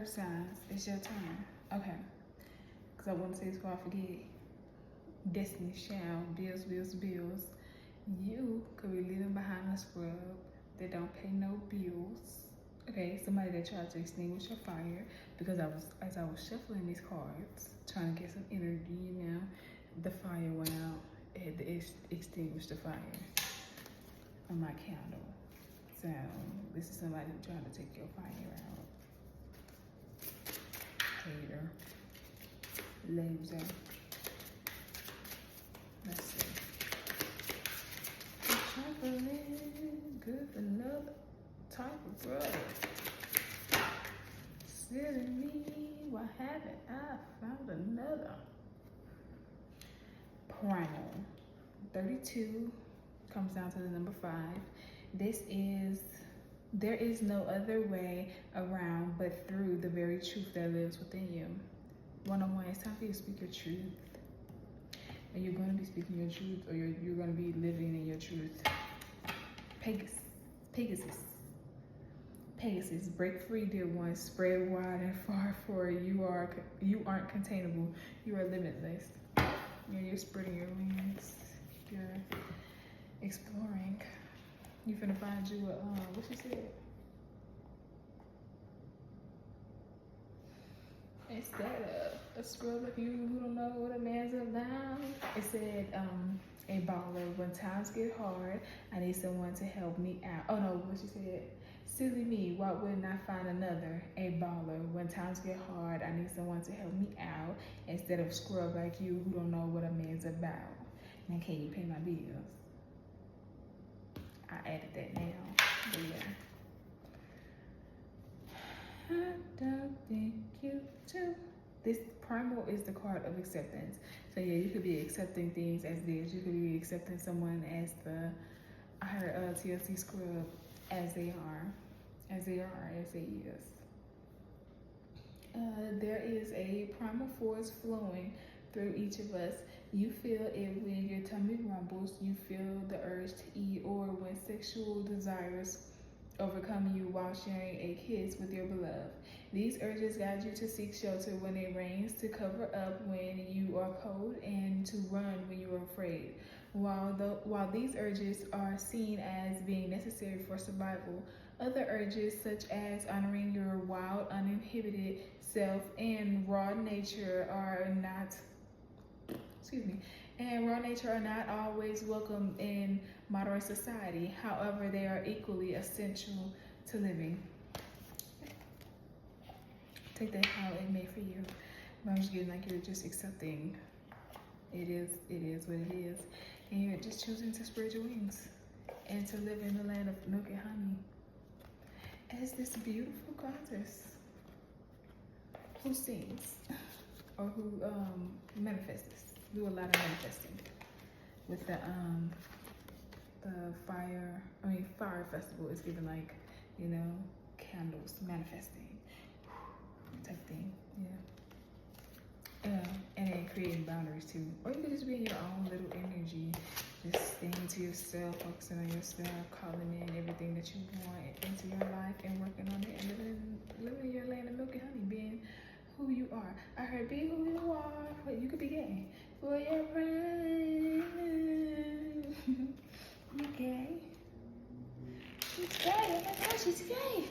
earth signs, it's your turn. Okay. Because I want to say this before I forget. Destiny Child, bills, bills, bills. You could be living behind a scrub that don't pay no bills. Okay, somebody that tried to extinguish your fire because as I was shuffling these cards, trying to get some energy, the fire went out. It had to extinguish the fire on my candle. So this is somebody who tried to take your fire out. Hater. Loser. Let's see. Traveling, good for another type of drug. Silly me, what haven't I found another? Primal. 32 comes down to the number 5. There is no other way around but through the very truth that lives within you. One-on-one, it's time for you to speak your truth. And you're going to be speaking your truth, or you're going to be living in your truth. Pegasus, break free, dear one. Spread wide and far, for you aren't containable. You are limitless. You're spreading your wings. You're exploring. You finna find you what she said? Instead of a scrub like you who don't know what a man's about. It said, a baller, when times get hard, I need someone to help me out. Oh no, what she said? Silly me, why wouldn't I find another? A baller, when times get hard, I need someone to help me out. Instead of scrub like you who don't know what a man's about. Now can you pay my bills? I added that now, but yeah. I don't think you do. This primal is the card of acceptance. So yeah, you could be accepting things as is. You could be accepting someone as I heard TLC scrub as they are, as they is. There is a primal force flowing through each of us. You feel it when your tummy rumbles. You feel the urge to eat, or when sexual desires overcome you while sharing a kiss with your beloved. These urges guide you to seek shelter when it rains, to cover up when you are cold, and to run when you are afraid. While these urges are seen as being necessary for survival, other urges, such as honoring your wild, uninhibited self and raw nature, are not always welcome in modern society. However, they are equally essential to living. Take that how it may for you. I'm just getting like you're just accepting it is what it is. And you're just choosing to spread your wings and to live in the land of milk and honey. As this beautiful goddess who sings or who manifests, do a lot of manifesting with the fire festival is giving like, candles, manifesting type thing, yeah. And then creating boundaries too. Or you could just be in your own little energy, just staying to yourself, focusing on yourself, calling in everything that you want into your life and working on it and living in your land of milk and honey, being who you are. I heard be who you are. Wait, you could be gay. For your pride. You gay? She's gay. Oh my God, she's gay.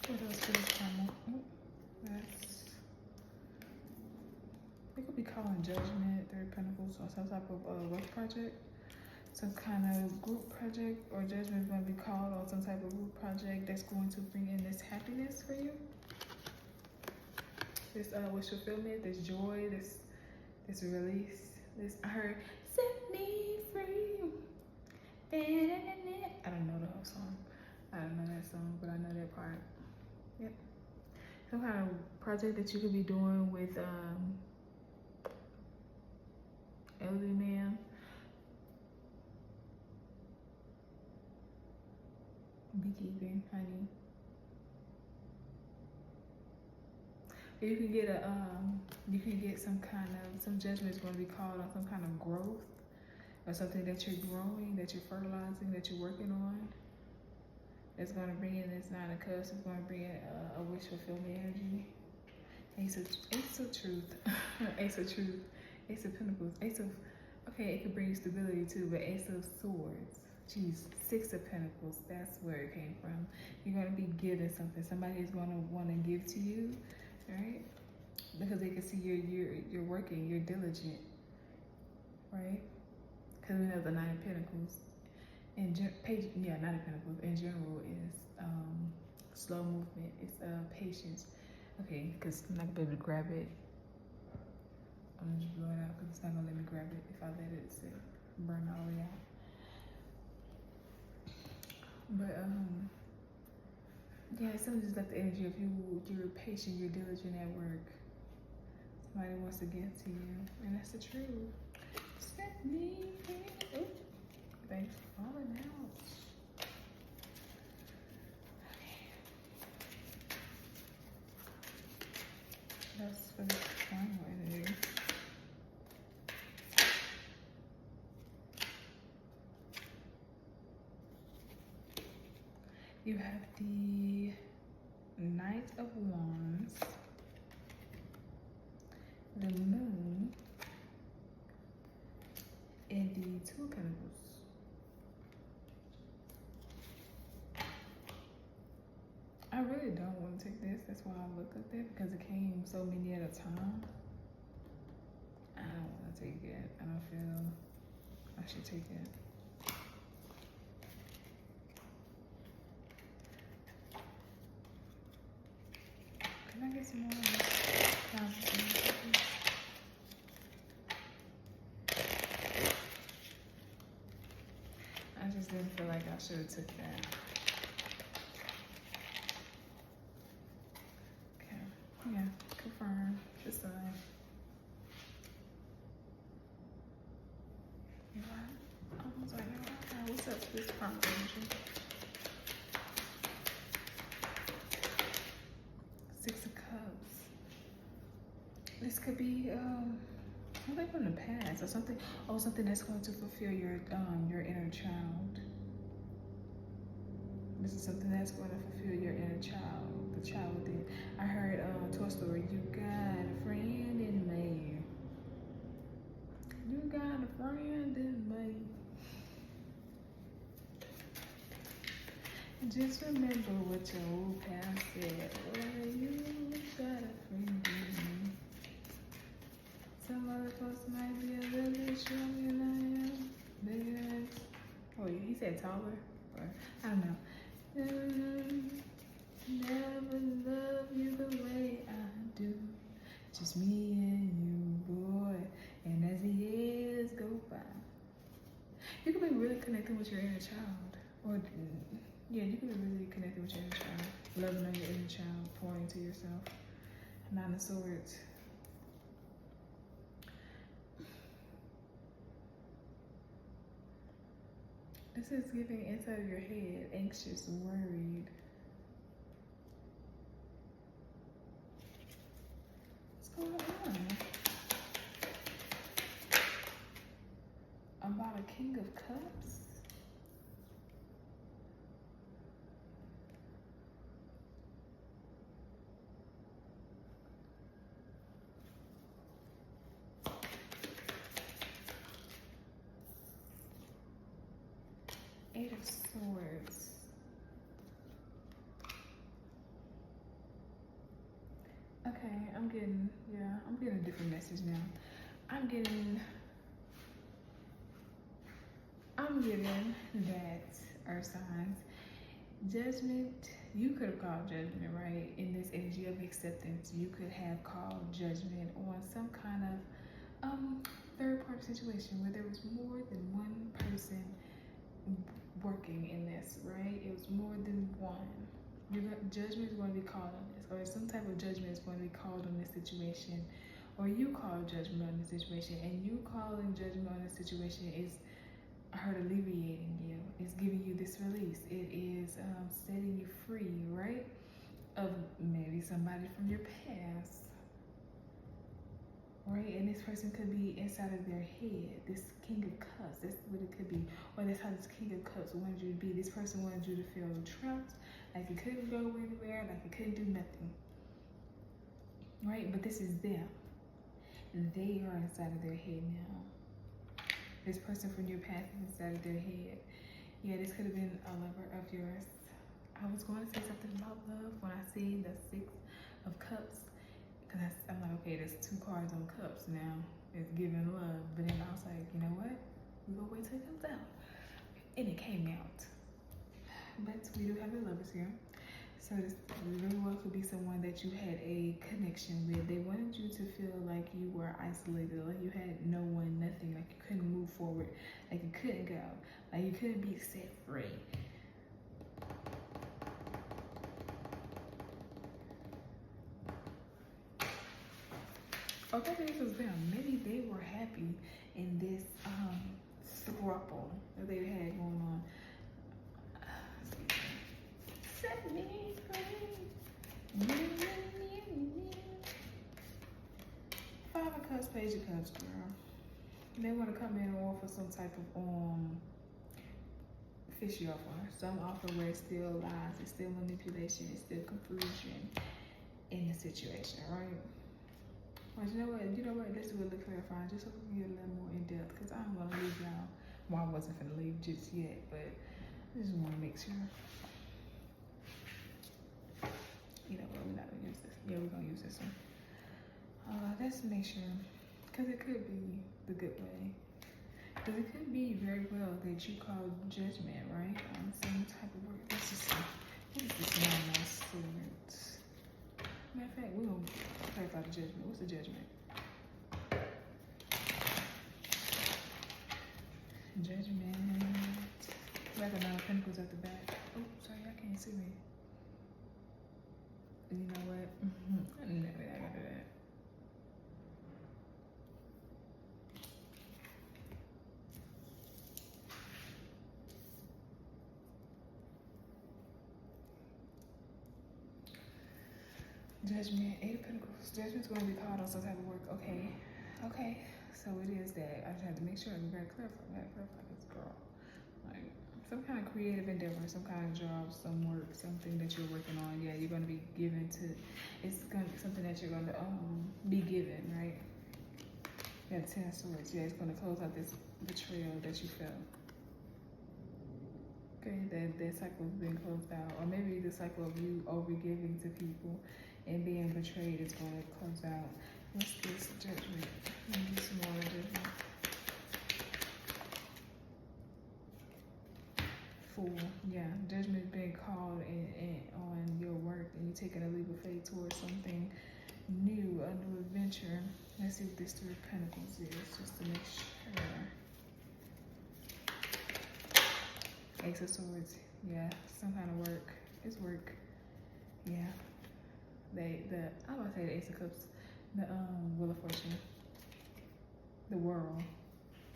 What else for this primal? It could be calling judgment, 3 Pentacles, or some type of work project. Some kind of group project or judgment is going to be called, or some type of group project that's going to bring in this happiness for you. This wish fulfillment, this joy, this release. This I heard, set me free. I don't know the whole song. I don't know that song, but I know that part. Yep. Some kind of project that you could be doing with elderly man. Beekeeping, honey. You can get some judgment is going to be called on some kind of growth or something that you're growing, that you're fertilizing, that you're working on. It's going to bring in this Nine of Cups. It's going to bring in a wish fulfillment energy. Ace of Truth. Ace of Truth. Ace of Pentacles. Okay, it could bring you stability too, but Ace of Swords. Jeez, Six of Pentacles. That's where it came from. You're going to be given something. Somebody is going to want to give to you, right? Because they can see you're working, you're diligent, right? Because we know the Nine of Pentacles. Nine of Pentacles in general is slow movement. It's patience. Okay, because I'm not gonna be able to grab it. I'm gonna just blow it out because it's not gonna let me grab it if I let it sit, burn all the way out. But yeah, something just like the energy of you're patient, you're diligent at work. Somebody wants to give to you, and that's the truth. Set me free. Oh, thanks for falling out. That's for the final energy. You have the Knight of Wands, the Moon, and the Two of Pentacles. I really don't want to take this. That's why I looked up there, because it came so many at a time. I don't want to take it. I don't feel I should take it. Can I get some more? I just didn't feel like I should have took that. Okay. Yeah. Confirm. Just sign. You know, I was like, oh, what's up with this prompt energy? Six of Cups. This could be something from the past or something. Oh, something that's going to fulfill your inner child. This is something that's going to fulfill your inner child, the child within. I heard Toy Story. You got a friend in me. You got a friend in me. Just remember what your old past said. Oh, you got a friend in me. Some other folks might be a little bit stronger than I am. Bigger. Oh, he said taller? Or, I don't know. Never love you the way I do. Just me and you, boy. And as the years go by, you could be really connecting with your inner child. Or, yeah, you could be really connecting with your inner child. Loving on your inner child, pouring into yourself. Nine of Swords. This is giving inside of your head, anxious, worried. What's going on? About a King of Cups? Eight of Swords. Okay, I'm getting a different message now. I'm getting that, Earth signs, judgment. You could have called judgment, right? In this energy of acceptance, you could have called judgment on some kind of third party situation where there was more than one person working in this, right? It was more than one. Judgment is going to be called on this, or some type of judgment is going to be called on this situation, or you call judgment on this situation, and you calling judgment on this situation is alleviating you. It's giving you this release. It is setting you free, right? Of maybe somebody from your past, right? And this person could be inside of their head. This King of Cups, that's what it could be. Or that's how this King of Cups wanted you to be. This person wanted you to feel trapped, like you couldn't go anywhere, like you couldn't do nothing, right? But this is them. They are inside of their head now. This person from your past is inside of their head. Yeah, this could have been a lover of yours. I was going to say something about love when I see the Six of Cups, because I'm like, okay, there's 2 cards on cups now. It's giving love, but then I was like, you know what? We're gonna wait till it comes out, and it came out. But we do have the lovers here. So this very well could be someone that you had a connection with. They wanted you to feel like you were isolated, like you had no one, nothing, like you couldn't move forward, like you couldn't go, like you couldn't be set free. Or maybe this was them. Maybe they were happy in this throuple that they had going on. Set me free. 5 of Cups, Page of Cups, girl. They want to come in and offer some type of fishy offer. Some offer where it's still lies, it's still manipulation, it's still confusion in the situation, right? But you know what? Let's really clarify just so we can get a little more in depth, because I'm gonna leave y'all. Well, I wasn't gonna leave just yet, but I just want to make sure. You know what? We're not gonna use this. Yeah, we're gonna use this one. Let's make sure, because it could be the good way. Because it could be very well that you call judgment, right? On some type of work. Let's just see. What is this 9 of Swords? Matter of fact, we're going to clarify the judgment. What's the judgment? Judgment. We got the 9 of Pentacles at the back. Oh, sorry, I can't see me. You know what? I knew that. I gotta do that. Judgment, 8 of Pentacles. Judgment's going to be called on some type of work. Okay. So it is that. I just have to make sure. We gotta clarify this, girl. Like some kind of creative endeavor, some kind of job, some work, something that you're working on. Yeah, you're going to be given to. It's going to be something that you're going to be given, right? Yeah, 10 of Swords. Yeah, it's going to close out this betrayal that you felt. Okay, that cycle has been closed out, or maybe the cycle of you overgiving to people and being betrayed is going to close out. What's this judgment? Let me do some more judgment. 4. Yeah, judgment being called on your work, and you're taking a leap of faith towards something new, a new adventure. Let's see what this 3 of Pentacles is, just to make sure. Ace of Swords. Yeah, some kind of work. It's work. Yeah. I would say the Ace of Cups. The Wheel of Fortune. The World.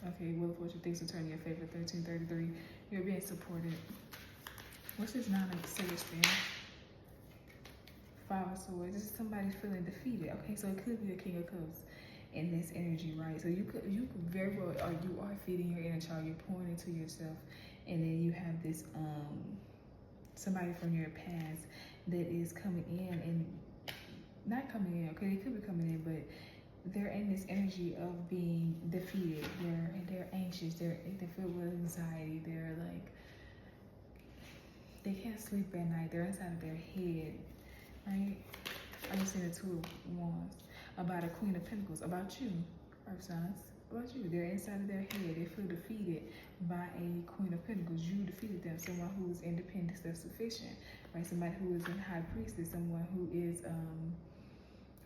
Okay, Wheel of Fortune, things will turn in your favor. 1333. You're being supported. What's this 9 of Swords then? 5 of Swords. This is somebody feeling defeated. Okay, so it could be a King of Cups in this energy, right? So you could very well, or you are feeding your inner child. You're pouring into yourself, and then you have this somebody from your past that is coming in, and not coming in. Okay, they could be coming in, but they're in this energy of being defeated. They're anxious. They're filled with anxiety. They're like, they can't sleep at night. They're inside of their head, right? I just seen the 2 of Wands about a Queen of Pentacles, about you, Earth signs, about you. They're inside of their head. They feel defeated by a Queen of Pentacles. You defeated them. Someone who is independent, self-sufficient, right? Somebody who is a High Priestess. Someone who is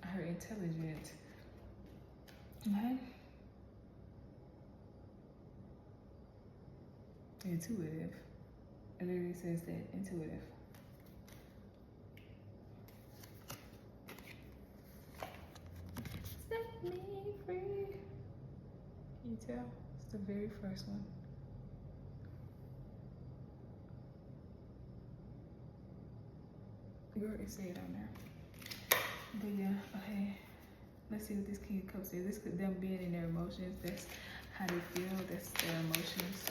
her intelligent. Okay. Intuitive. It literally says that, intuitive. Set me free. Can you tell? It's the very first one. You already see it on there. But yeah, okay. Let's see what this King of Cups is. This could them being in their emotions. That's how they feel. That's their emotions.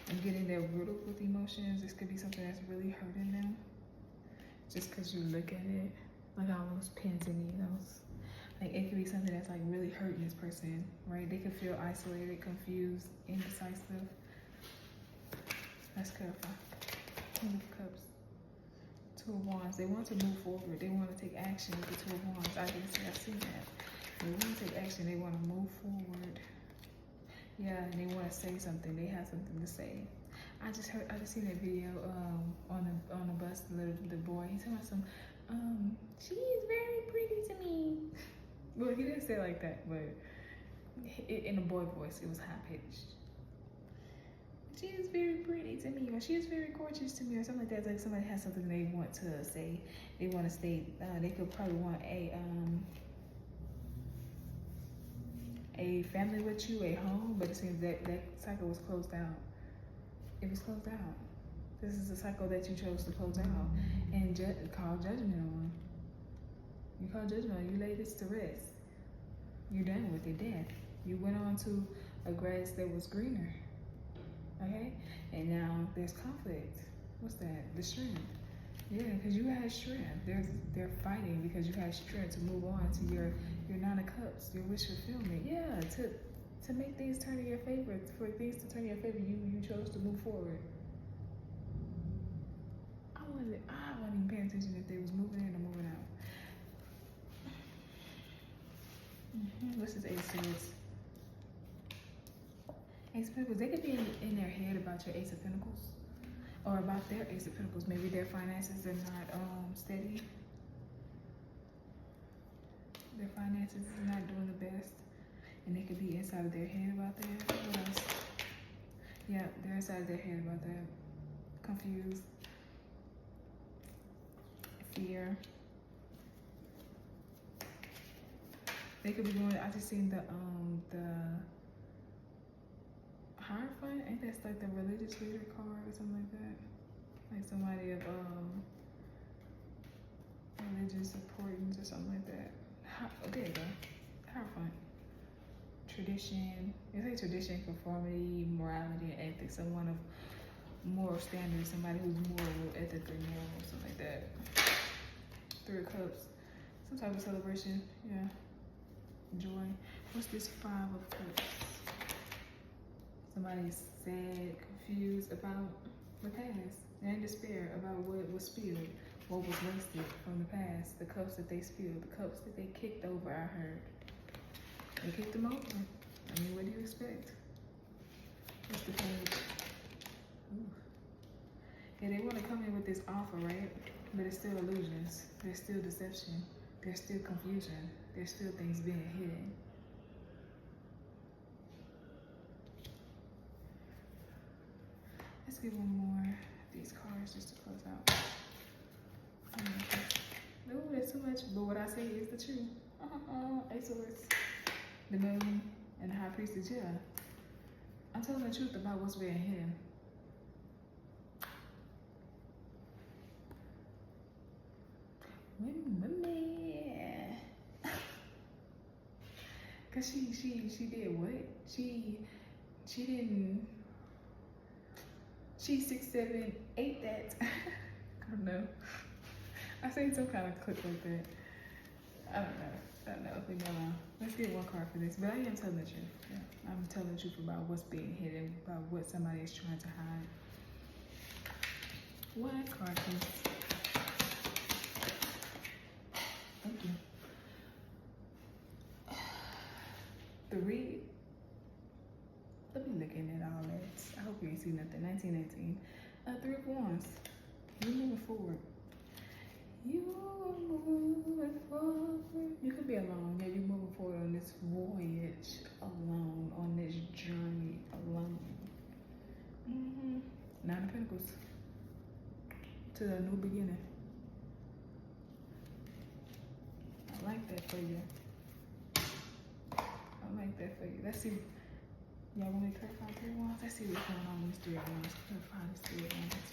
And getting their riddled with emotions. This could be something that's really hurting them. Just because you look at it, like all those pins and needles. Like it could be something that's like really hurting this person, right? They could feel isolated, confused, indecisive. Let's clarify. King of Cups. Two of Wands. They want to move forward. They want to take action with the Two of Wands. I didn't say I've seen that. They want to take action. They want to move forward. Yeah, and they want to say something. They have something to say. I just seen that video on the bus. The boy. He's talking about some. She is very pretty to me. Well, he didn't say it like that, but in a boy voice, it was high pitched. She is very pretty to me, or she is very gorgeous to me, or something like that. It's like somebody has something they want to say. They want to state. They could probably want a family with you, a home, but it seems that cycle was closed down. It was closed out. This is a cycle that you chose to close out and call judgment on. You call judgment on. You laid this to rest. You're done with it, death. You went on to a grass that was greener. Okay? And now there's conflict. What's that? The strength. Yeah, because you had strength. They're fighting because you had strength to move on to your Nine of Cups, your wish fulfillment. Yeah, to make things turn in your favor, for things to turn in your favor, you chose to move forward. I wasn't even paying attention if they was moving in or moving out. What's this Ace of Swords? Ace of Pentacles. They could be in their head about your Ace of Pentacles, or about their Ace of Pentacles. Maybe their finances are not steady. Their finances is not doing the best, and they could be inside of their head about that. What else? Yeah, they're inside of their head about that. Confused. Fear. They could be doing. I just seen the Hierophant. Ain't that like the religious leader card or something like that? Like somebody of religious importance or something like that. There you go. Hierophant. Tradition. It's like tradition, conformity, morality, and ethics. Someone of moral standards. Somebody who's moral, ethically moral, something like that. Three of Cups. Some type of celebration. Yeah. Joy. What's this Five of Cups? Somebody's sad, confused about the past, and in despair about what was spilled, what was wasted from the past, the cups that they spilled, the cups that they kicked over, I heard. They kicked them over. I mean, what do you expect? What's the page? Ooh. Yeah, they want to come in with this offer, right? But it's still illusions. There's still deception. There's still confusion. There's still things being hidden. Let's get one more of these cards just to close out. No, that's too much. But what I say is the truth. Ace of Swords, the Moon, and the High Priestess. Yeah, I'm telling the truth about what's being hidden. Women. Cause she did what? She didn't. She 6, 7, 8 that. I don't know. I seen some kind of clip like that. I don't know. Leave me alone. Let's get one card for this. But I am telling the truth. Yeah. I'm telling the truth about what's being hidden, about what somebody is trying to hide. One card, please. Thank you. 3. Let me looking at all that. I hope you ain't see nothing. 1919. 3 of Wands. You're moving forward. You are moving forward. You could be alone. Yeah, you're moving forward on this voyage alone, on this journey alone. Nine of Pentacles. To a new beginning. I like that for you. I like that for you. Let's see. Y'all want me to clarify 3 of Wands? Let's see what's going on with this 3 of Wands. Clarify this 3 of Wands.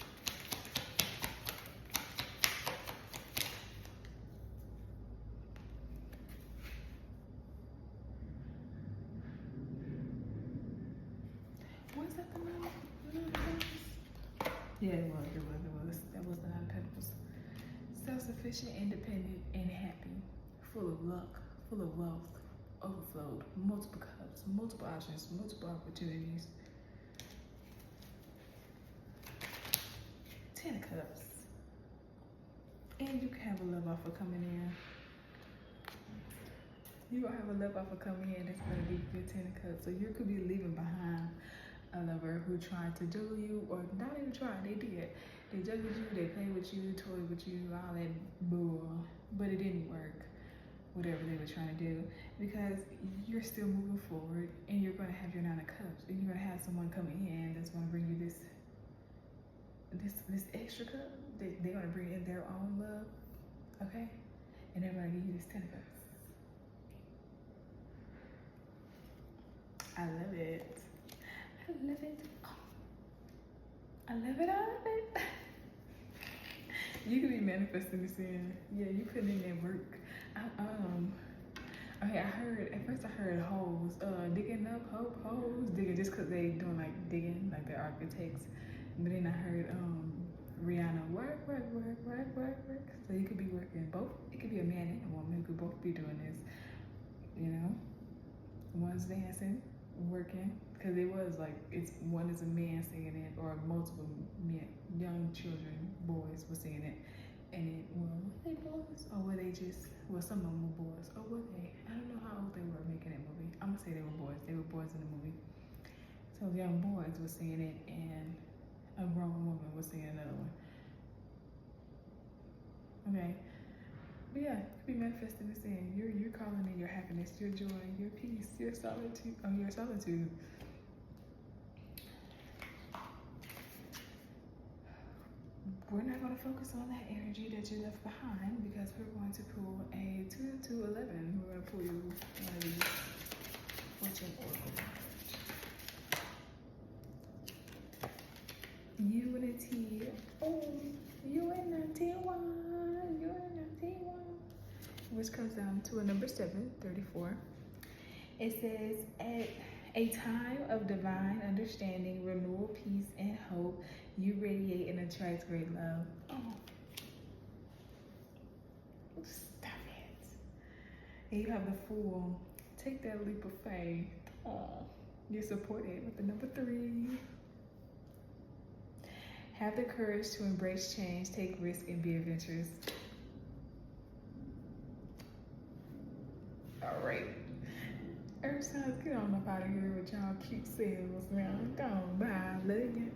Yeah, it was. That was the Nine of Pentacles. Self-sufficient, independent, and happy. Full of luck, full of wealth, overflowed, multiple cups, multiple options, multiple opportunities. 10 of Cups. And you can have a love offer coming in. You will have a love offer coming in that's going to be your 10 of Cups. So you could be leaving behind a lover who tried to juggle you, or not even tried, they did. They juggled you, they played with you, toyed with you, all that bull, but it didn't work, whatever they were trying to do, because you're still moving forward, and you're going to have your 9 of Cups, and you're going to have someone coming in that's going to bring you this extra cup. They're going to bring in their own love, okay? And they're going to give you this 10 of Cups. I love it. I love it. I love it. I love it. You could be manifesting this in. Yeah, you put in that work. Okay, at first I heard hoes, digging up hoes, digging just cause they doing like digging, like they're architects. But then I heard, Rihanna, work. So you could be working both. It could be a man and a woman who could both be doing this, you know? One's dancing, working, because it was like, one is a man singing it, or multiple men, young children, boys were singing it, and were they boys, or were they just, well, some of them were boys, or were they, I don't know how old they were making that movie. I'm gonna say they were boys in the movie. So young boys were singing it, and a grown woman was singing another one. Okay. But yeah, you be manifesting this in. You're calling in your happiness, your joy, your peace, your solitude. Your solitude. We're not going to focus on that energy that you left behind, because we're going to pull a 2 to 11. We're going to pull you one of these fortune oracle cards. Unity. Oh, unity one. Unity one. Which comes down to a number 7, 34. It says, at a time of divine understanding, renewal, peace, and hope, you radiate and attract great love. Oh, stop it. And you have the Fool. Take that leap of faith. Oh, you're supported with the number 3. Have the courage to embrace change, take risks, and be adventurous. All right. Earth signs, get on up out of here with y'all cute selves now. Go on, bye. Love you.